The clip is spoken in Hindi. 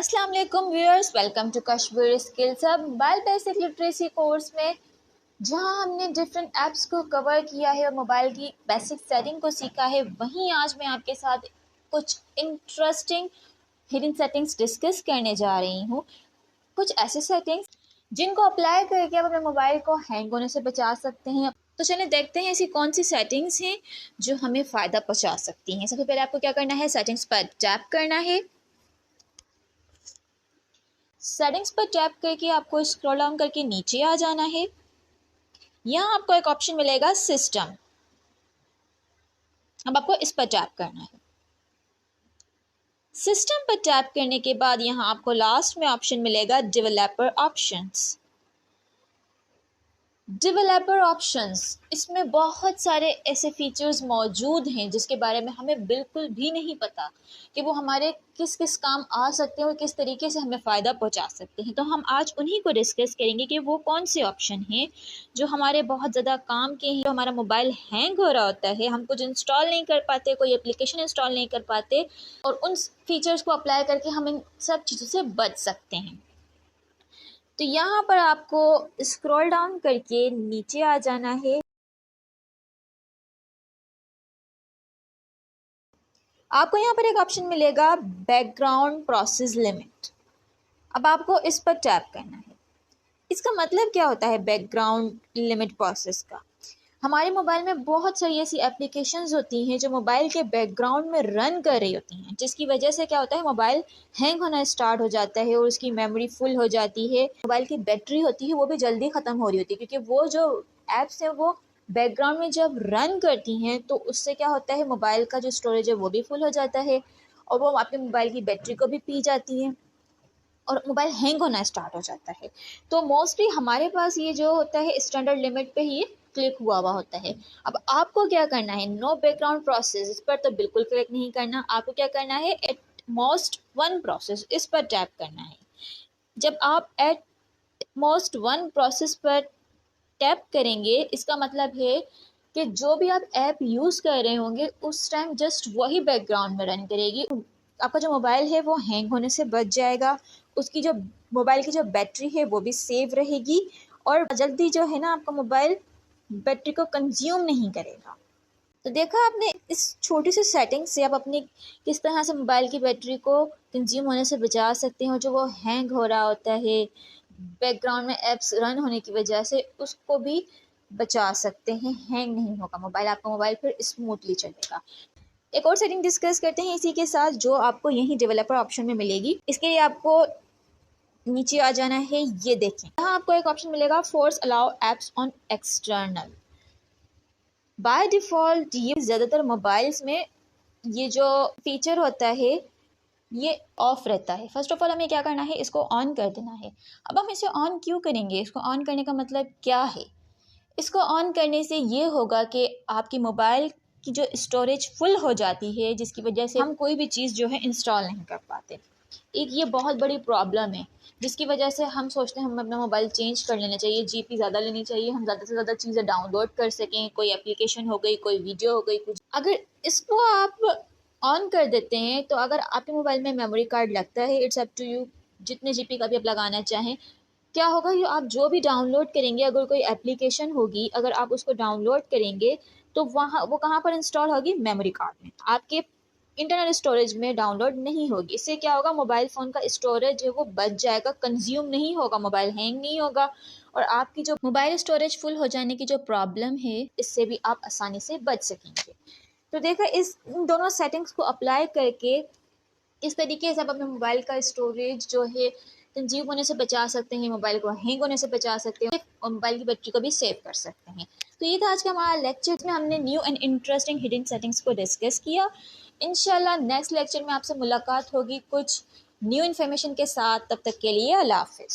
अस्सलाम वालेकुम viewers, welcome to Kashmir skills hub mobile basic literacy course में, जहां हमने डिफरेंट ऐप्स को कवर किया है और मोबाइल की बेसिक सेटिंग को सीखा है। वहीं आज मैं आपके साथ कुछ इंटरेस्टिंग हिडन सेटिंग्स डिस्कस करने जा रही हूं। कुछ ऐसे सेटिंग्स जिनको अप्लाई करके आप अपने मोबाइल को हैंग होने से बचा सकते हैं। तो चलिए देखते हैं ऐसी कौन सी सेटिंग्स हैं जो हमें फ़ायदा पहुंचा सकती हैं। सबसे पहले आपको क्या करना है, सेटिंग्स पर टैप करना है। सेटिंग्स पर टैप करके आपको स्क्रॉल डाउन करके नीचे आ जाना है। यहाँ आपको एक ऑप्शन मिलेगा सिस्टम। अब आपको इस पर टैप करना है। सिस्टम पर टैप करने के बाद यहाँ आपको लास्ट में ऑप्शन मिलेगा डेवलपर ऑप्शंस। डेवलपर ऑप्शंस, इसमें बहुत सारे ऐसे फीचर्स मौजूद हैं जिसके बारे में हमें बिल्कुल भी नहीं पता कि वो हमारे किस किस काम आ सकते हैं और किस तरीके से हमें फ़ायदा पहुंचा सकते हैं। तो हम आज उन्हीं को डिस्कस करेंगे कि वो कौन से ऑप्शन हैं जो हमारे बहुत ज़्यादा काम के हैं। तो हमारा मोबाइल हैंग हो रहा होता है, हम कुछ इंस्टॉल नहीं कर पाते, कोई एप्लीकेशन इंस्टॉल नहीं कर पाते, और उन फीचर्स को अप्लाई करके हम इन सब चीज़ों से बच सकते हैं। तो यहाँ पर आपको स्क्रॉल डाउन करके नीचे आ जाना है। आपको यहाँ पर एक ऑप्शन मिलेगा बैकग्राउंड प्रोसेस लिमिट। अब आपको इस पर टैप करना है। इसका मतलब क्या होता है बैकग्राउंड लिमिट प्रोसेस का? हमारे मोबाइल में बहुत सारी ऐसी एप्लीकेशंस होती हैं जो मोबाइल के बैकग्राउंड में रन कर रही होती हैं, जिसकी वजह से क्या होता है, मोबाइल हैंग होना स्टार्ट हो जाता है और उसकी मेमोरी फुल हो जाती है। मोबाइल की बैटरी होती है वो भी जल्दी ख़त्म हो रही होती है, क्योंकि वो जो ऐप्स हैं वो बैकग्राउंड में जब रन करती हैं तो उससे क्या होता है, मोबाइल का जो स्टोरेज है वो भी फुल हो जाता है और वो आपके मोबाइल की बैटरी को भी पी जाती है और मोबाइल हैंग होना स्टार्ट हो जाता है। तो मोस्टली हमारे पास ये जो होता है स्टैंडर्ड लिमिट पे ही क्लिक हुआ होता है। अब आपको क्या करना है, नो बैकग्राउंड प्रोसेस, इस पर तो बिल्कुल क्लिक नहीं करना। आपको क्या करना है, एट मोस्ट वन प्रोसेस, इस पर टैप करना है। जब आप एट मोस्ट वन प्रोसेस पर टैप करेंगे, इसका मतलब है कि जो भी आप ऐप यूज़ कर रहे होंगे उस टाइम जस्ट वही बैकग्राउंड में रन करेगी। आपका जो मोबाइल है वो हैंग होने से बच जाएगा, उसकी जो मोबाइल की जो बैटरी है वो भी सेव रहेगी और जल्दी जो है ना आपका मोबाइल बैटरी को कंज्यूम नहीं करेगा। तो देखा आपने, इस छोटी सी सेटिंग से आप अपनी किस तरह से मोबाइल की बैटरी को कंज्यूम होने से बचा सकते हो। जो वो हैंग हो रहा होता है बैकग्राउंड में ऐप्स रन होने की वजह से, उसको भी बचा सकते हैं। हैंग नहीं होगा मोबाइल, आपका मोबाइल फिर स्मूथली चलेगा। एक और सेटिंग डिस्कस करते हैं इसी के साथ, जो आपको यही डेवलपर ऑप्शन में मिलेगी। इसके लिए आपको नीचे आ जाना है। ये देखें, यहाँ आपको एक ऑप्शन मिलेगा force allow apps on external. By default ये ज़्यादातर मोबाइल्स में ये जो फीचर होता है ये ऑफ रहता है। फर्स्ट ऑफ ऑल हमें क्या करना है, इसको ऑन कर देना है। अब हम इसे ऑन क्यों करेंगे, इसको ऑन करने का मतलब क्या है? इसको ऑन करने से ये होगा कि आपकी मोबाइल की जो स्टोरेज फुल हो जाती है, जिसकी वजह से हम कोई भी चीज़ जो है इंस्टॉल नहीं कर पाते। एक ये बहुत बड़ी प्रॉब्लम है जिसकी वजह से हम सोचते हैं हम अपना मोबाइल चेंज कर लेना चाहिए, जीपी ज़्यादा लेनी चाहिए, हम ज़्यादा से ज़्यादा चीज़ें डाउनलोड कर सकें, कोई एप्लीकेशन हो गई, कोई वीडियो हो गई, कुछ। अगर इसको आप ऑन कर देते हैं तो अगर आपके मोबाइल में मेमोरी कार्ड लगता है, इट्स अप टू यू, जितने जीपी का भी आप लगाना चाहें। क्या होगा, ये आप जो भी डाउनलोड करेंगे, अगर कोई एप्लीकेशन होगी, अगर आप उसको डाउनलोड करेंगे तो वहाँ वो कहाँ पर इंस्टॉल होगी, मेमोरी कार्ड में, आपके इंटरनल स्टोरेज में डाउनलोड नहीं होगी। इससे क्या होगा, मोबाइल फ़ोन का स्टोरेज है वो बच जाएगा, कंज्यूम नहीं होगा, मोबाइल हैंग नहीं होगा और आपकी जो मोबाइल स्टोरेज फुल हो जाने की जो प्रॉब्लम है, इससे भी आप आसानी से बच सकेंगे। तो देखा, इस इन दोनों सेटिंग्स को अप्लाई करके इस तरीके से आप अपने मोबाइल का स्टोरेज जो है कंज्यूम होने से बचा सकते हैं, मोबाइल को हैंग होने से बचा सकते हैं और मोबाइल की बैटरी को भी सेव कर सकते हैं। तो ये था आज का हमारा लेक्चर, इसमें हमने new and interesting hidden settings को डिस्कस किया। इंशाल्लाह नेक्स्ट लेक्चर में आपसे मुलाकात होगी कुछ न्यू इन्फॉर्मेशन के साथ। तब तक के लिए अल्लाह हाफिज़।